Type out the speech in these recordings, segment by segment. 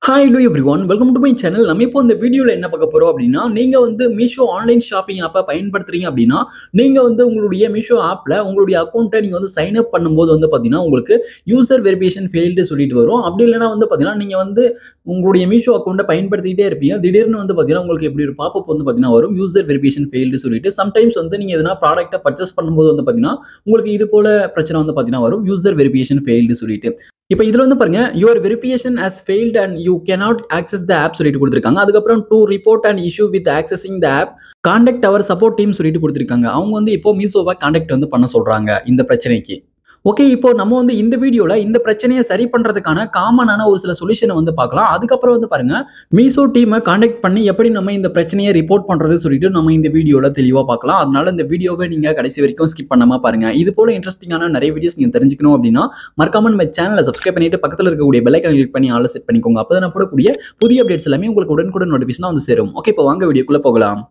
Hi hello everyone welcome to my channel. நம்ம இப்போ இந்த வீடியோவில் என்ன பார்க்க போகிறோம் அப்படின்னா, நீங்கள் வந்து மீஷோ ஆன்லைன் ஷாப்பிங் ஆப்பை பயன்படுத்துறீங்க அப்படின்னா, நீங்கள் வந்து உங்களுடைய மீஷோ ஆப்பில் உங்களுடைய அக்கௌண்ட்டை நீங்கள் வந்து சைன் அப் பண்ணும்போது வந்து பார்த்தீங்கன்னா, உங்களுக்கு யூசர் வெரிஃபிகேஷன் ஃபெயில்டு சொல்லிட்டு வரும். அப்படி இல்லைனா வந்து பார்த்தீங்கன்னா, நீங்கள் வந்து உங்களுடைய மீஷோ அக்கௌண்ட்டை பயன்படுத்திக்கிட்டே இருப்பீங்க. திடீர்னு வந்து பார்த்தீங்கன்னா, உங்களுக்கு எப்படி ஒரு பாப்பப் வந்து பார்த்தீங்கன்னா வரும், யூசர் வெரிஃபிகேஷன் ஃபெயில்டு சொல்லிட்டு. சம்டைம்ஸ் வந்து நீங்கள் எதனா ப்ராடக்ட்டை பர்ச்சேஸ் பண்ணும்போது வந்து பார்த்தீங்கன்னா, உங்களுக்கு இது போல பிரச்சனை வந்து பார்த்தீங்கன்னா வரும், யூசர் வெரிஃபிகேஷன் ஃபெயில்டு சொல்லிட்டு. இப்போ இதுல வந்து பாருங்க, your verification has failed and you cannot access the app சொல்லிட்டு கொடுத்துருக்காங்க. அதுக்கப்புறம் to report and issue with accessing the app contact our support team சொல்லிட்டு கொடுத்துருக்காங்க. அவங்க வந்து இப்போ மீஷோவை கான்டாக்ட் வந்து பண்ண சொல்றாங்க இந்த பிரச்சனைக்கு. ஓகே, இப்போ நம்ம வந்து இந்த வீடியோல இந்த பிரச்சனையை சரி பண்றதுக்கான காமனான ஒரு சில சொல்யூஷனை வந்து பார்க்கலாம். அதுக்கப்புறம் வந்து பாருங்க, மீஷோ டீமை கான்டாக்ட் பண்ணி எப்படி நம்ம இந்த பிரச்சனையை ரிப்போர்ட் பண்றது சொல்லிட்டு நம்ம இந்த வீடியோல தெளிவா பார்க்கலாம். அதனால இந்த வீடியோவை நீங்க கடைசி வரைக்கும் ஸ்கிப் பண்ணாம பாருங்க. இது போல இன்ட்ரெஸ்டிங்கான நிறைய வீடியோஸ் நீங்க தெரிஞ்சுக்கணும் அப்படின்னா மறக்காம நம்ம சேனலை சப்ஸ்கிரைப் பண்ணிட்டு பக்கத்துல இருக்கக்கூடிய பெல் ஐகானை கிளிக் பண்ணி ஆல் செட் பண்ணிக்கோங்க. அப்பதான் நான் போடக்கூடிய புதிய அப்டேட்ஸ் எல்லாமே உங்களுக்கு உடனுக்குடன் நோட்டிஃபிகேஷனா வந்து சேரும். ஓகே, இப்போ வாங்க வீடியோக்குள்ள போகலாம்.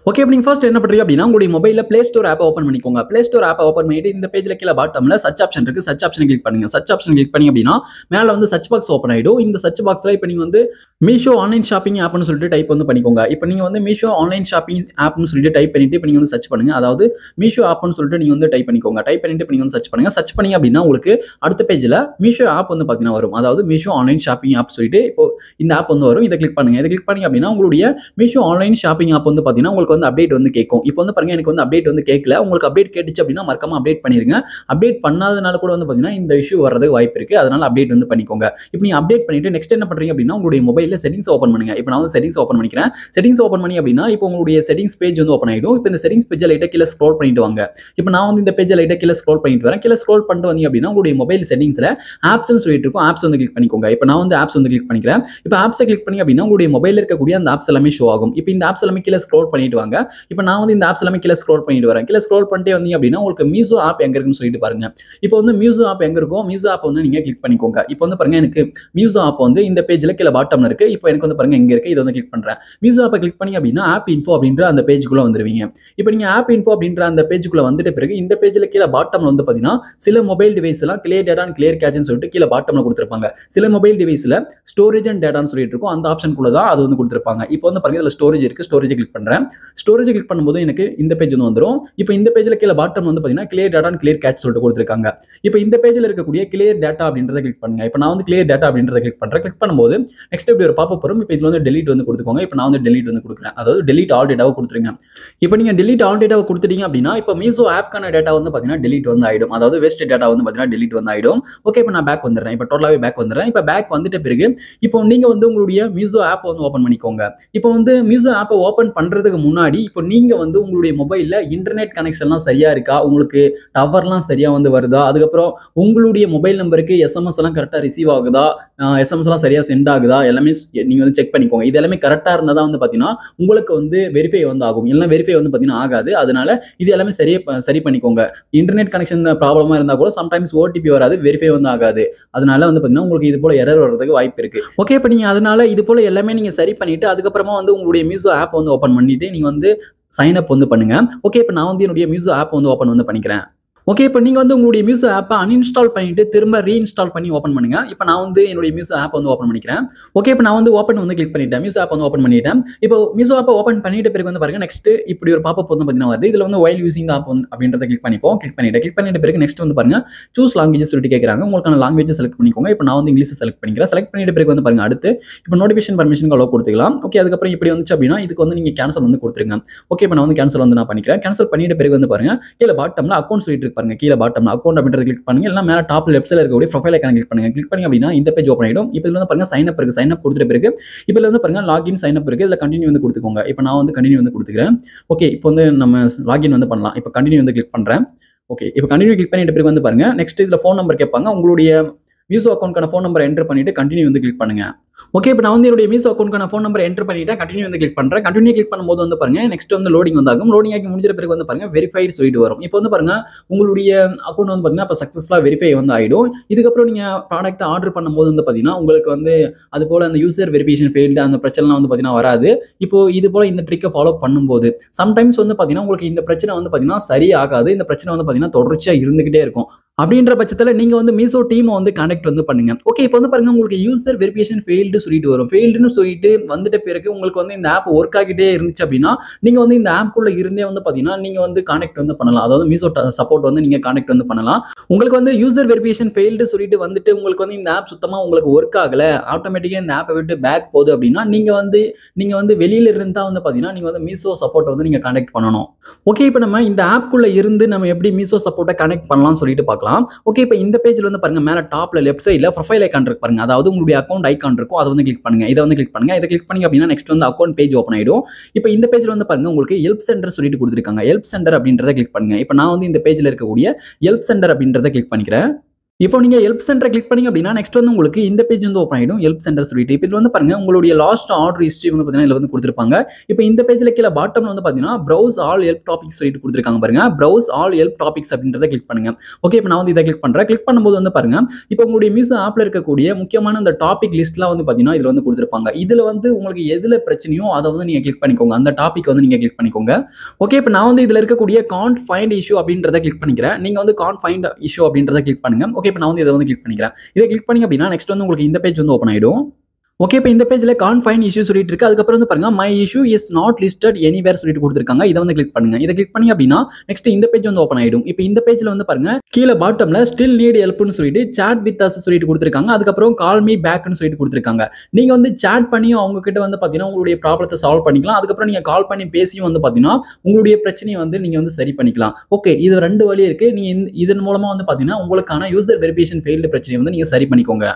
ஓகே, இப்போ நீங்க ஃபர்ஸ்ட் என்ன பண்றீங்க அப்படின்னா, உங்களுடைய மொபைல்ல பிளே ஸ்டோர் ஆப்பை ஓப்பன் பண்ணிக்கோங்க. பிளே ஸ்டோர் ஆப்பை ஓப்பன் பண்ணிட்டு இந்த பேஜ்ல கீழே பாட்டம்ல சர்ச் ஆப்ஷன் இருக்கு. சர்ச் ஆப்ஷனை கிளிக் பண்ணுங்க. சர்ச் ஆப்ஷன் கிளிக் பண்ணி அப்படின்னா மேல வந்து சர்ச் பாக்ஸ் ஓப்பன் ஆயிடும். இந்த சர்ச் பாக்ஸ்ல இப்போ நீங்க வந்து மீஷோ ஆன்லைன் ஷாப்பிங் ஆப்னு சொல்லிட்டு டைப் வந்து பண்ணிக்கோங்க. இப்போ நீங்க வந்து மீஷோ ஆன்லைன் ஷாப்பிங் ஆப்னு சொல்லிட்டு டைப் பண்ணிட்டு இப்போ நீங்க வந்து சர்ச் பண்ணுங்க. அதாவது மீஷோ ஆப்னு சொல்லிட்டு நீங்க வந்து டைப் பண்ணிக்கோங்க. டைப் பண்ணிட்டு இப்போ நீங்க வந்து சர்ச் பண்ணுங்க. சர்ச் பண்ணி அப்படின்னா உங்களுக்கு அடுத்த பேஜ்ல மீஷோ ஆப் வந்து பாத்தீங்கன்னா வரும். அதாவது மீஷோ ஆன்லைன் ஷாப்பிங் ஆப் சொல்லிட்டு இப்போ இந்த ஆப் வந்து வரும். இதை கிளிக் பண்ணுங்க. இதை கிளிக் பண்ணி அப்படின்னா உங்களுடைய மீஷோ ஆன்லைன் ஷாப்பிங் ஆப் வந்து பாத்தீங்கன்னா உங்களுக்கு வந்து அப்டேட் வந்து கேட்கும். இப்போ வந்து பாருங்க, எனக்கு வந்து அப்டேட் வந்து கேட்கல. உங்களுக்கு அப்டேட் கேட்டுச்சு அப்படின்னா மறக்காம அப்டேட் பண்ணிருங்க. அப்டேட் பண்ணாதனால கூட வந்து பாத்தீங்கன்னா இந்த இஷ்யூ வரதுக்கு வாய்ப்பு இருக்கு. அதனால அப்டேட் வந்து பண்ணிக்கோங்க. இப்போ நீங்க அப்டேட் பண்ணிட்டு நெக்ஸ்ட் என்ன பண்றீங்க அப்படின்னா, உங்களுடைய மொபைல்ல செட்டிங்ஸ் ஓப்பன் பண்ணுங்க. இப்போ நான் வந்து செட்டிங்ஸ் ஓப்பன் பண்ணிக்கிறேன். செட்டிங்ஸ் ஓப்பன் பண்ணி அப்படின்னா இப்போ உங்களுடைய செட்டிங்ஸ் பேஜ் வந்து ஓப்பன் ஆயிடும். இப்போ இந்த செட்டிங்ஸ் பேஜை லைட்டா கீழே ஸ்க்ரோல் பண்ணிட்டு வாங்க. இப்போ நான் வந்து இந்த பேஜை லைட்டா கீழே ஸ்க்ரோல் பண்ணிட்டு வரேன். கீழே ஸ்க்ரோல் பண்ணிட்டு வந்தீங்க அப்படின்னா உங்களுடைய மொபைல் செட்டிங்ஸ்ல ஆப்ஸ்னு சொல்லிட்டு இருக்கும். ஆப்ஸ் வந்து கிளிக் பண்ணிக்கோங்க. இப்போ நான் வந்து ஆப்ஸ் வந்து கிளிக் பண்ணிக்கிறேன். இப்போ ஆப்ஸை கிளிக் பண்ணி அப்படின்னா உங்களுடைய மொபைல்ல இருக்கக்கூடிய அந்த ஆப்ஸ் எல்லாமே ஷோ ஆகும். இப்போ இந்த ஆப்ஸ் எல்லாமே கீழே ஸ்க்ரோல் பண்ணிட்டு வாங்க. இப்போ நான் வந்து இந்த ஆப்ஸ் எல்லாமே கீழே ஸ்க்ரோல் பண்ணிட்டு வரேன். கீழே ஸ்க்ரோல் பண்ணிட்டே வந்தீங்க அப்படின்னா உங்களுக்கு மீஷோ ஆப் எங்க இருக்குன்னு சொல்லிட்டு பாருங்க. இப்போ வந்து மீஷோ ஆப் எங்க இருக்கும், மீஷோ ஆப் வந்து நீங்க கிளிக் பண்ணிக்கோங்க. இப்போ வந்து பாருங்க, எனக்கு மீஷோ ஆப் வந்து இந்த பேஜ்ல கீழே பாட்டம்ல இருக்கு. இப்போ எனக்கு வந்து பாருங்க எங்க இருக்கு, இதை வந்து கிளிக் பண்றேன். மீஷோ ஆப்பை கிளிக் பண்ணி அப்படின்னா ஆப் இன்ஃபோ அப்படின்ற அந்த பேஜுக்குள்ள வந்துருவீங்க. இப்போ நீங்க ஆப் இன்ஃபோ அப்படின்ற அந்த பேஜுக்குள்ள வந்துட்ட பிறகு இந்த பேஜ்ல கீழே பாட்டம்ல வந்து பாத்தீங்கன்னா சில மொபைல் டிவைஸ் எல்லாம் கிளியர் டேட்டா அண்ட் கிளியர் கேட்ச்னு சொல்லிட்டு கீழே பாட்டம்ல கொடுத்திருப்பாங்க. சில மொபைல் டிவைஸ்ல ஸ்டோரேஜ் அண்ட் டேட்டான்னு சொல்லிட்டு இருக்கும். அந்த ஆப்ஷனுக்குள்ள தான் அது வந்து கொடுத்திருப்பாங்க. இப்போ வந்து பாருங்க, இதுல ஸ்டோரேஜ் இருக்கு. ஸ்டோரேஜ் கிளிக் பண்றேன். ஸ்டோரேஜ் கிளிக் பண்ணும்போது எனக்கு இந்த பேஜ் வந்து வந்துரும். இப்போ இந்த பேஜ்ல கீழே பாட்டம் வந்து பாத்தீங்கன்னா clear data and clear catch சொல்லிட்டு கொடுத்திருக்காங்க. இப்போ இந்த பேஜ்ல இருக்கக்கூடிய கிளியர் டேட்டா அப்படின்றத கிளிக் பண்ணுங்க. இப்போ நான் வந்து கிளியர் டேட்டா அப்படின்றத கிளிக் பண்றேன். கிளிக் பண்ணும்போது நெக்ஸ்ட் இப்படி ஒரு பாப்பப் வரும். இப்போ இதுல வந்து டெலீட் வந்து கொடுத்துக்கோங்க. இப்போ நான் வந்து டெலீட் வந்து கொடுக்குறேன். அதாவது டெலீட் ஆல் டேட்டாவை கொடுத்துருங்க. இப்போ நீங்க டெலீட் ஆல் டேட்டாவை கொடுத்துட்டீங்க அப்படின்னா இப்போ மீஷோ ஆப்க்கான டேட்டா வந்து பாத்தீங்கன்னா டெலீட் வந்து ஆயிடும். அதாவது வேஸ்ட் டேட்டா வந்து பாத்தீங்கன்னா டெலீட் வந்து ஆயிடும். ஓகே, இப்போ நான் பேக் வந்துடுறேன். இப்போ டோட்டலாவே பேக் வந்துடுறேன். இப்போ பேக் வந்துட்ட பிறகு இப்போ நீங்க வந்து உங்களுடைய மீஷோ ஆப் வந்து ஓப்பன் பண்ணிக்கோங்க. இப்போ வந்து மீஷோ ஆப்பை ஓப்பன் பண்றதுக்கு முன்னாடி இப்போ நீங்க வந்து உங்களுடைய மொபைல்ல இன்டர்நெட் கனெக்ஷன்லாம் சரியா இருக்கா, உங்களுக்கு டவர்லாம் சரியா வந்து வருதா, அதுக்கப்புறம் உங்களுடைய மொபைல் நம்பருக்கு எஸ்எம்எஸ் எல்லாம் கரெக்டாக ரிசீவ் ஆகுதா, எஸ்எம்எஸ் எல்லாம் சரியா சென்ட் ஆகுதா, எல்லாமே நீங்க வந்து செக் பண்ணிக்கோங்க. இது எல்லாமே கரெக்டாக இருந்தால் தான் வந்து பார்த்தீங்கன்னா உங்களுக்கு வந்து வெரிஃபை வந்து ஆகும். இல்லைன்னா வெரிஃபை வந்து பார்த்தீங்கன்னா ஆகாது. அதனால இது எல்லாமே சரி பண்ணிக்கோங்க. இன்டர்நெட் கனெக்ஷன் ப்ராப்ளமாக இருந்தால் கூட சம்டைம்ஸ் ஓடிபி வராது, வெரிஃபை வந்து ஆகாது. அதனால வந்து பார்த்தீங்கன்னா உங்களுக்கு இது போல எரர் வர்றதுக்கு வாய்ப்பு இருக்கு. ஓகே, இப்போ நீங்க அதனால இது போல எல்லாமே நீங்க சரி பண்ணிட்டு அதுக்கப்புறமா வந்து உங்களுடைய மீஷோ ஆப் வந்து ஓப்பன் பண்ணிட்டு நீங்க வந்து சைன் அப் வந்து பண்ணுங்க. ஓகே, இப்போ நான் வந்து என்னுடைய மீஷோ ஆப் வந்து ஓப்பன் வந்து பண்ணிக்கிறேன். ஓகே, இப்போ நீங்க வந்து உங்களுடைய மீஷோ ஆப்பை அன்இன்ஸ்டால் பண்ணிட்டு திரும்ப ரீஇன்ஸ்டால் பண்ணி ஓப்பன் பண்ணுங்க. இப்போ நான் வந்து என்னுடைய மீஷோ ஆப் வந்து ஓப்பன் பண்ணிக்கிறேன். ஓகே, இப்போ நான் வந்து ஓப்பன் வந்து கிளிக் பண்ணிட்டேன். மீஷோ ஆப் வந்து ஓப்பன் பண்ணிட்டேன். இப்போ மீஷோ ஆப்பை ஓப்பன் பண்ணிட்ட பிறகு வந்து பாருங்க, நெக்ஸ்ட் இப்படி ஒரு பாப்பப் வந்து பார்த்தீங்கன்னா வருது. இதுல வந்து வைல் யூசிங் ஆப் அப்படின்றத கிளிக் பண்ணிப்போம். கிளிக் பண்ணிட்ட பிறகு நெக்ஸ்ட் வந்து பாருங்க, சூஸ் லாங்குவேஜ் சொல்லிட்டு கேட்கறாங்க. உங்களுக்கான லாங்குவேஜ் செலக்ட் பண்ணிக்கோங்க. இப்போ நான் வந்து இங்கிலீஷ் செலக்ட் பண்ணிக்கிறேன். செலக்ட் பண்ணிட்ட பிறகு வந்து பாருங்க, அடுத்து இப்போ நோட்டிஃபிகேஷன் பர்மிஷன் அலோ கொடுத்துக்கலாம். ஓகே, அதுக்கப்புறம் இப்படி வந்துச்சு அப்படின்னா இதுக்கு வந்து நீங்க கேன்சல் வந்து கொடுத்துருங்க. ஓகே, இப்போ நான் வந்து கேன்சல் வந்து நான் பண்ணிக்கிறேன். கேன்சல் பண்ணிட்ட பிறகு வந்து பாருங்க, கீழே பாட்டம்ல அக்கௌண்ட் சொல்லிட்டு இருக்கு பாருங்க. கீழே பாட்டம்ல அக்கௌண்ட் அப்படின்றத கிளிக் பண்ணுங்க. இல்ல மேல டாப் லெஃப்ட் சைடுல இருக்கக்கூடிய ப்ரொஃபைல் ஐகானை கிளிக் பண்ணுங்க. கிளிக் பண்ணி அப்படின்னா இந்த பேஜ் ஓப்பன் ஆயிடும். இப்போ இதுல வந்து பாருங்க சைன் அப் இருக்கு. சைன் அப் கொடுத்துட்ட பிறகு இப்போ இதுல வந்து பாருங்க லாகின் சைன் அப் இருக்கு. இதுல கண்டினியூ வந்து கொடுத்துக்கோங்க. இப்போ நான் வந்து கண்டினியூ வந்து கொடுத்துக்கிறேன். ஓகே, இப்போ வந்து நம்ம லாகின் வந்து பண்ணலாம். இப்போ கண்டினியூ வந்து கிளிக் பண்றேன். ஓகே, இப்போ கண்டினியூ கிளிக் பண்ணிட்ட பிறகு வந்து பாருங்க, நெக்ஸ்ட் இதுல ஃபோன் நம்பர் கேட்பாங்க. உங்களுடைய மீஷோ அக்கௌண்ட்கான ஃபோன் நம்பர் என்டர் பண்ணிட்டு கண்டினியூ வந்து கிளிக் பண்ணுங்க. ஓகே, இப்போ நான் வந்து என்னுடைய மீஷோ அக்கௌண்ட்கான ஃபோன் நம்பர் என்டர் பண்ணிட்டேன். கண்டினியூ வந்து கிளிக் பண்றேன். கண்டினியூ கிளிக் பண்ணும்போது வந்து பாருங்க, நெக்ஸ்ட் வந்து லோடிங் வந்து ஆகும். லோடிங் ஆகி முடிஞ்ச பிறகு வந்து பாருங்க வெரிஃபைடு சொல்லிட்டு வரும். இப்போ வந்து பாருங்க, உங்களுடைய அக்கௌண்ட் வந்து பாத்தீங்கன்னா இப்போ சக்ஸஸ்ஃபுல்லா வெரிஃபை வந்து ஆயிடும். இதுக்கப்புறம் நீங்க ப்ராடக்ட் ஆர்டர் பண்ணும்போது வந்து பாத்தீங்கன்னா உங்களுக்கு வந்து அது போல அந்த யூசர் வெரிஃபிகேஷன் ஃபெயில்டு அந்த பிரச்சனைலாம் வந்து பாத்தீங்கன்னா வராது. இப்போ இது போல இந்த ட்ரிக்கை ஃபாலோ பண்ணும்போது சம்டைம்ஸ் வந்து பாத்தீங்கன்னா உங்களுக்கு இந்த பிரச்சனை வந்து பாத்தீங்கன்னா சரியாகாது. இந்த பிரச்சனை வந்து பாத்தீங்கன்னா தொடர்ச்சியா இருந்துகிட்டே இருக்கும். அப்படின்ற பட்சத்துல நீங்க வந்து மீஷோ டீமை வந்து கான்டாக்ட் வந்து பண்ணுங்க. ஓகே, இப்போ வந்து பாருங்க உங்களுக்கு யூசர் வெரிஃபிகேஷன் ஃபெயில்டு சொல்லிட்டு வரும். ஃபெயில்டுன்னு சொல்லிட்டு வந்துட்ட பிறகு உங்களுக்கு வந்து இந்த ஆப் ஒர்க் ஆகிட்டே இருந்துச்சு அப்படின்னா, நீங்க வந்து இந்த ஆப்க்குள்ள இருந்தே வந்து பார்த்தீங்கன்னா, நீங்க வந்து கான்டாக்ட் வந்து பண்ணலாம். அதாவது மீஷோ சப்போர்ட் வந்து நீங்க கான்டாக்ட் வந்து பண்ணலாம். உங்களுக்கு வந்து யூசர் வெரிஃபிகேஷன் ஃபெயில்டு சொல்லிட்டு வந்துட்டு உங்களுக்கு வந்து இந்த ஆப் சுத்தமா உங்களுக்கு ஒர்க் ஆகல, ஆட்டோமேட்டிக்கா இந்த ஆப்பை விட்டு பேக் போகுது அப்படின்னா, நீங்க வந்து வெளியில இருந்தா வந்து பார்த்தீங்கன்னா, நீங்க வந்து மீஷோ சப்போர்ட்ட வந்து நீங்க கான்டாக்ட் பண்ணணும். ஓகே, இப்போ நம்ம இந்த ஆப்க்குள்ள இருந்து நம்ம எப்படி மீஷோ சப்போர்ட்ட கனெக்ட் பண்ணலாம்னு சொல்லிட்டு பார்க்கலாம். ஓகே, இப்போ இந்த பேஜ்ல வந்து பாருங்க மேல டாப்ல லெஃப்ட் சைடுல ப்ரொஃபைல் ஐகான் இருக்கு பாருங்க. அதாவது உங்களுடைய அக்கவுண்ட் ஐகான் இருக்கும். அதை வந்து கிளிக் பண்ணுங்க. இதை வந்து கிளிக் பண்ணுங்க. இதை கிளிக் பண்ணீங்க அப்படின்னா நெக்ஸ்ட் வந்து அக்கவுண்ட் பேஜ் ஓப்பன் ஆயிடும். இப்போ இந்த பேஜ்ல வந்து பாருங்க உங்களுக்கு ஹெல்ப் சென்டர் சொல்லிட்டு கொடுத்துருக்காங்க. ஹெல்ப் சென்டர் அப்படின்றத கிளிக் பண்ணுங்க. இப்போ நான் வந்து இந்த பேஜ்ல இருக்கக்கூடிய ஹெல்ப் சென்டர் அப்படின்றத கிளிக் பண்ணிக்கிறேன். இப்போ நீங்க ஹெல்ப் சென்டரை கிளிக் பண்ணீங்க அப்படின்னா நெக்ஸ்ட் வந்து உங்களுக்கு இந்த பேஜ் வந்து ஓப்பன் ஆயிடும். ஹெல்ப் சென்டர் சொல்லிட்டு இப்போ இதுல வந்து பாருங்க உங்களுடைய லாஸ்ட் ஆர்டர் ஹிஸ்டரி வந்து பாத்தீங்கன்னா இதுல வந்து கொடுத்திருப்பாங்க. இப்போ இந்த பேஜ்ல கீழ பாட்டம்ல வந்து பாத்தீங்கன்னா ப்ரௌஸ் ஆல் ஹெல்ப் டாபிக்ஸ் சொல்லிட்டு கொடுத்திருக்காங்க பாருங்க. ப்ரௌஸ் ஆல் ஹெல்ப் டாபிக்ஸ் அப்படின்றத கிளிக் பண்ணுங்க. ஓகே, இப்போ நான் வந்து இதை கிளிக் பண்றேன். கிளிக் பண்ணும்போது வந்து பாருங்க இப்போ உங்களுடைய மீஷோ ஆப்ல இருக்கக்கூடிய முக்கியமான அந்த டாபிக் லிஸ்ட்லாம் வந்து பாத்தீங்கன்னா இதுல வந்து கொடுத்திருப்பாங்க. இதுல வந்து உங்களுக்கு எதுல பிரச்சனையோ அதை வந்து நீங்க கிளிக் பண்ணிக்கோங்க. அந்த டாபிக் வந்து நீங்க கிளிக் பண்ணிக்கோங்க. ஓகே, இப்போ நான் வந்து இதுல இருக்கக்கூடிய கான்ட் ஃபைண்ட் இஷ்யூ அப்படின்றத கிளிக் பண்ணிக்கிறேன். நீங்க வந்து கான்ட் ஃபைண்ட் இஷ்யூ அப்படின்றத கிளிக் பண்ணுங்க. ஓகே, இப்போ நான் வந்து இதை வந்து கிளிக் பண்ணிக்கிறேன். இதை கிளிக் பண்ணீங்க அப்படின்னா நெக்ஸ்ட் வந்து உங்களுக்கு இந்த பேஜ் வந்து ஓப்பன் ஆயிடும். ஓகே, இப்போ இந்த பேஜ்ல கான்ட் ஃபைண்ட் இஷ்யூ சொல்லிட்டு இருக்கு. அதுக்கப்புறம் வந்து பாருங்க my issue is not listed anywhere சொல்லிட்டு கொடுத்திருக்காங்க. இதை வந்து கிளிக் பண்ணுங்க. இதை கிளிக் பண்ணீங்க அப்படின்னா நெக்ஸ்ட் இந்த பேஜ் வந்து ஓப்பன் ஆயிடும். இப்போ இந்த பேஜ்ல வந்து பாருங்க கீழ பாட்டம்ல ஸ்டில் நீட் ஹெல்ப்னு சொல்லிட்டு சாட் வித் அஸ் சொல்லிட்டு கொடுத்திருக்காங்க. அதுக்கப்புறம் கால் மீ பேக்னு சொல்லிட்டு கொடுத்திருக்காங்க. நீங்க வந்து சாட் பண்ணி அவங்க கிட்ட வந்து பாத்தீங்கன்னா உங்களுடைய ப்ராப்ளத்தை சால்வ் பண்ணிக்கலாம். அதுக்கப்புறம் நீங்க கால் பண்ணி பேசியும் வந்து பாத்தீங்கன்னா உங்களுடைய பிரச்சனையை வந்து நீங்க வந்து சரி பண்ணிக்கலாம். ஓகே, இது ரெண்டு வழி இருக்கு. நீங்க இதன் மூலமா வந்து பாத்தீங்கன்னா உங்களுக்கான யூசர் வெரிஃபிகேஷன் ஃபெயில்டு பிரச்சனையை வந்து நீங்க சரி பண்ணிக்கோங்க.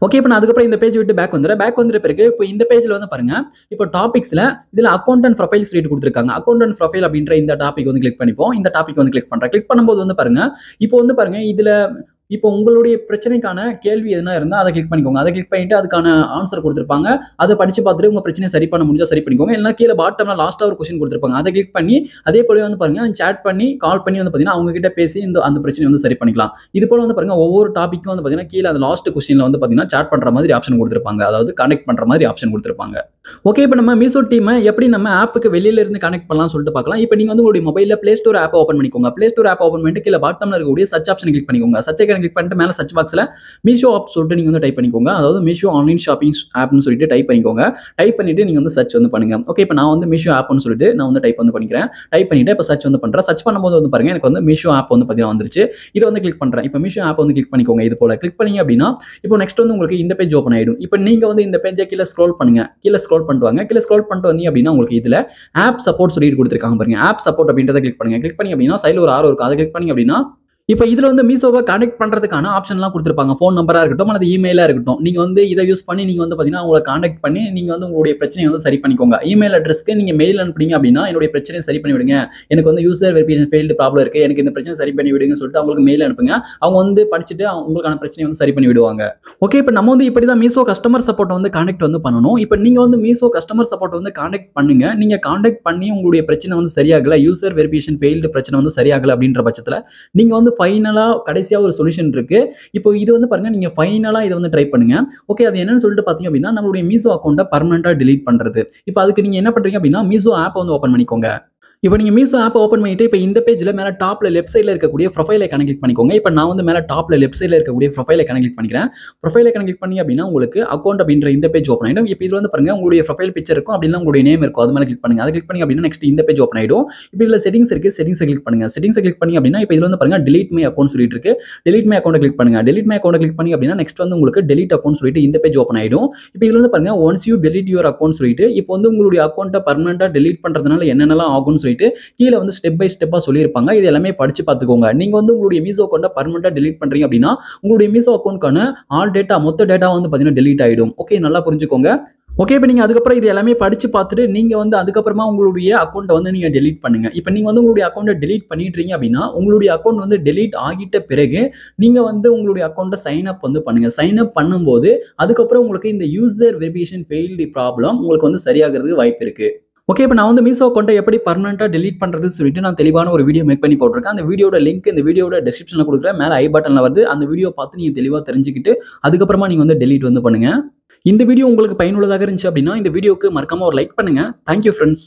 ஓகே, இப்போ நான் அதுக்கப்புறம் இந்த பேஜ் விட்டு பேக் வந்துற பிறகு இப்போ இந்த பேஜ்ல வந்து பாருங்க இப்போ டாபிக்ஸ்ல இதுல அக்கவுண்ட் அண்ட் ப்ரொஃபைல் சொல்லிட்டு கொடுத்திருக்காங்க. அக்கவுண்ட் அண்ட் ப்ரொஃபைல் அப்படின்ற இந்த டாபிக் வந்து கிளிக் பண்ணிப்போம். இந்த டாபிக் வந்து கிளிக் பண்றேன். கிளிக் பண்ணும்போது வந்து பாருங்க இப்போ வந்து பாருங்க இதுல இப்போ உங்களுடைய பிரச்சனைக்கான கேள்வி எதுனா இருந்தா அதை கிளிக் பண்ணிக்கோங்க. அதை கிளிக் பண்ணிட்டு அதுக்கான ஆன்சர் கொடுத்திருப்பாங்க. அதை படிச்சு பார்த்துட்டு உங்க பிரச்சனையை சரி பண்ண முடிஞ்சா சரி பண்ணிக்கோங்க. இல்லைன்னா கீழே பாட்டம்ல லாஸ்டா ஒரு கொஸ்டின் கொடுத்திருப்பாங்க. அதை கிளிக் பண்ணி அதே போல வந்து பாருங்க சாட் பண்ணி கால் பண்ணி வந்து பாத்தீங்கன்னா அவங்க கிட்ட பேசி அந்த பிரச்சனை வந்து சரி பண்ணிக்கலாம். இது போல வந்து பாருங்க ஒவ்வொரு டாபிக்கும் வந்து பாத்தீங்கன்னா கீழே அந்த லாஸ்ட் கொஸ்டின்ல வந்து பாத்தீங்கன்னா சாட் பண்ற மாதிரி ஆப்ஷன் கொடுத்திருப்பாங்க. அதாவது கனெக்ட் பண்ற மாதிரி ஆப்ஷன் கொடுத்திருப்பாங்க. ஓகே, இப்போ நம்ம மீஷோ டீமை எப்படி நம்ம ஆப்புக்கு வெளியில இருந்து கனெக்ட் பண்ணலாம் சொல்லிட்டு பார்க்கலாம். இப்போ நீங்க வந்து உங்களுடைய மொபைல்ல பிளே ஸ்டோர் ஆப் ஓப்பன் பண்ணிக்கோங்க. பிளே ஸ்டோர் ஆப் ஓப்பன் பண்ணிட்டு கீழே பாட்டம்ல இருக்கக்கூடிய சர்ச் ஆப்ஷன் கிளிக் பண்ணிக்கோங்க. சர்ச் ஐகான் கிளிக் பண்ணிட்டு மேல சர்ச் பாக்ஸ்ல மீஷோ ஆப் சொல்லிட்டு நீங்க வந்து டைப் பண்ணிக்கோங்க. அதாவது மீஷோ ஆன்லைன் ஷாப்பிங் ஆப்னு சொல்லிட்டு டைப் பண்ணிக்கோங்க. டைப் பண்ணிட்டு நீங்க வந்து சர்ச் வந்து பண்ணுங்க. ஓகே, இப்போ நான் வந்து மீஷோ ஆப்னு சொல்லிட்டு நான் வந்து டைப் வந்து பண்ணிக்கிறேன். டைப் பண்ணிட்டு இப்போ சர்ச் வந்து பண்றேன். சர்ச் பண்ணும்போது வந்து பாருங்க எனக்கு வந்து மீஷோ ஆப் வந்து பாத்தீங்கன்னா வந்துருச்சு. இதை வந்து கிளிக் பண்றேன். இப்போ மீஷோ ஆப் வந்து கிளிக் பண்ணிக்கோங்க. இது போல கிளிக் பண்ணீங்க அப்படின்னா இப்போ நெக்ஸ்ட் வந்து உங்களுக்கு இந்த பேஜ் ஓப்பன் ஆயிடும். இப்போ நீங்க வந்து இந்த பேஜை கீழே ஸ்க்ரோல் பண்ணுங்க. கீழே ஸ்க்ரோல் பண்ணிட்டு வாங்க. கீழே ஸ்க்ரோல் பண்ணிட்டு வந்தீங்க அப்படின்னா உங்களுக்கு இதுல ஆப் சப்போர்ட் சொல்லிட்டு கொடுத்திருக்காங்க பாருங்க. ஆப் சப்போர்ட் அப்படின்றத கிளிக் பண்ணுங்க. கிளிக் பண்ணி அப்படின்னா சைடுல ஒரு ஆரோ இருக்கும். அதை கிளிக் பண்ணி அப்படின்னா இப்போ இதுல வந்து மீஷோவை கான்டாக்ட் பண்றதுக்கான ஆப்ஷன்லாம் கொடுத்திருப்பாங்க. ஃபோன் நம்பரா இருக்கட்டும் அல்லது இமெயிலா இருக்கட்டும். நீங்க வந்து இதை யூஸ் பண்ணி நீங்க வந்து பாத்தீங்கன்னா அவங்களை கான்டாக்ட் பண்ணி நீங்க வந்து உங்களுடைய பிரச்சனையை வந்து சரி பண்ணிக்கோங்க. இமெயில் அட்ரஸ்க்கு நீங்க மெயில் அனுப்புனீங்க அப்படின்னா என்னுடைய பிரச்சனையை சரி பண்ணி விடுங்க. எனக்கு வந்து யூசர் வெரிஃபிகேஷன் ஃபெயில்டு ப்ராப்ளம் இருக்கு. எனக்கு இந்த பிரச்சனை சரி பண்ணி விடுங்கன்னு சொல்லிட்டு அவங்களுக்கு மெயில் அனுப்புங்க. அவங்க வந்து படிச்சுட்டு உங்களுக்கான பிரச்சனையை வந்து சரி பண்ணி விடுவாங்க. ஓகே, இப்போ நம்ம வந்து இப்படி தான் மீஷோ கஸ்டமர் சப்போர்ட் வந்து கான்டாக்ட் வந்து பண்ணணும். இப்போ நீங்க வந்து மீஷோ கஸ்டமர் சப்போர்ட் வந்து கான்டாக்ட் பண்ணுங்க. நீங்க கான்டாக்ட் பண்ணி உங்களுடைய பிரச்சனை வந்து சரியாகல, யூசர் வெரிஃபிகேஷன் ஃபெயில்டு பிரச்சனை வந்து சரியாகல அப்படின்ற பட்சத்துல நீங்க வந்து ஃபைனலா கடைசியா ஒரு சொல்யூஷன் இருக்கு. இப்போ இது வந்து பாருங்க நீங்க ஃபைனலா இதை வந்து ட்ரை பண்ணுங்க. ஓகே, அது என்னன்னு சொல்லிட்டு பாத்தீங்க அப்படின்னா நம்மளுடைய மீஷோ அக்கௌண்ட்டை பர்மனெண்டா டெலீட் பண்றது. இப்போ அதுக்கு நீங்க என்ன பண்றீங்க அப்படின்னா மீஷோ ஆப் வந்து ஓப்பன் பண்ணிக்கோங்க. இப்போ நீங்க மீஷோ ஆப் ஓப்பன் பண்ணிட்டு இப்போ இந்த பேஜ்ல மேல டாப்ல லெஃப்ட் சைடுல இருக்கக்கூடிய ப்ரொஃபைல் ஐகானை கிளிக் பண்ணிக்கோங்க. இப்போ நான் வந்து மேல டாப்ல லெஃப்ட் சைடுல இருக்கக்கூடிய ப்ரொஃபைல் ஐகானை கிளிக் பண்ணிக்கிறேன். ப்ரொஃபைல் ஐகானை கிளிக் பண்ணி அப்படின்னா உங்களுக்கு அக்கௌண்ட் அப்படின்ற இந்த பேஜ் ஓப்பன் ஆயிடும். இப்போ இதுல வந்து பாருங்க உங்களுடைய ப்ரொஃபைல் பிக்சர் இருக்கும். அப்படின்னா உங்களுடைய நேம் இருக்கும். அது மேல கிளிக் பண்ணுங்க. அதை கிளிக் பண்ணி அப்படின்னா நெக்ஸ்ட் இந்த பேஜ் ஓப்பன் ஆயிடும். இப்போ இதுல செட்டிங்ஸ் இருக்கு. செட்டிங்ஸை கிளிக் பண்ணுங்க. செட்டிங்ஸை கிளிக் பண்ணி அப்படின்னா இப்போ இதுல வந்து பாருங்க delete my account சொல்லிட்டு இருக்கு. delete my account கிளிக் பண்ணுங்க. delete my account கிளிக் பண்ணி அப்படின்னா நெக்ஸ்ட் வந்து உங்களுக்கு delete account சொல்லிட்டு இந்த பேஜ் ஓப்பன் ஆயிடும். இப்போ இதுல வந்து பாருங்க once you delete your account சொல்லிட்டு இப்போ வந்து உங்களுடைய அக்கௌண்ட்டை பர்மனெண்டா delete பண்றதுனால என்னென்னலாம் ஆகும்னு சொல்லிட்டு கீழே வந்து ஸ்டெப் பை ஸ்டெப்பா சொல்லியிருப்பாங்க. இது எல்லாமே படிச்சு பார்த்துக்கோங்க. நீங்க வந்து உங்களுடைய மீஷோ அக்கௌண்ட்டை பர்மனெண்டா delete பண்றீங்க அப்படின்னா உங்களுடைய மீஷோ அக்கௌண்ட்கான ஆல் டேட்டா மொத்த டேட்டா வந்து பாத்தீங்கன்னா delete ஆயிடும். ஓகே, நல்லா புரிஞ்சுக்கோங்க. ஓகே, இப்போ நீங்க அதுக்கப்புறம் இது எல்லாமே படிச்சு பார்த்துட்டு நீங்க வந்து அதுக்கப்புறமா உங்களுடைய அக்கௌண்ட்டை வந்து நீங்க delete பண்ணுங்க. இப்போ நீங்க வந்து உங்களுடைய அக்கௌண்ட்டை delete பண்ணிட்டீங்க அப்படின்னா உங்களுடைய அக்கௌண்ட் வந்து delete ஆகிட்ட பிறகு நீங்க வந்து உங்களுடைய அக்கௌண்ட்டை சைன் அப் வந்து பண்ணுங்க. சைன் அப் பண்ணும்போது அதுக்கப்புறம் உங்களுக்கு இந்த யூசர் வெரிஃபிகேஷன் ஃபெயில்டு ப்ராப்ளம் உங்களுக்கு வந்து சரியாகிறதுக்கு வாய்ப்பு இருக்கு. ஓகே, இப்போ நான் வந்து மீஷோ அக்கௌண்ட்டை எப்படி பர்மனெண்டா delete பண்றதுன்னு சொல்லிட்டு நான் தெளிவான ஒரு வீடியோ மேக் பண்ணி போட்டிருக்கேன். அந்த வீடியோட லிங்க் இந்த வீடியோட டிஸ்கிரிப்ஷன்ல கொடுக்குறேன். மேல ஐ பட்டன்ல வருது. அந்த வீடியோ பார்த்து நீங்க தெளிவா தெரிஞ்சுக்கிட்டு அதுக்கப்புறமா நீங்க வந்து delete வந்து பண்ணுங்க. இந்த வீடியோ உங்களுக்கு பயனுள்ளதாக இருந்துச்சு அப்படின்னா இந்த வீடியோக்கு மறக்காம ஒரு லைக் பண்ணுங்க. Thank you friends.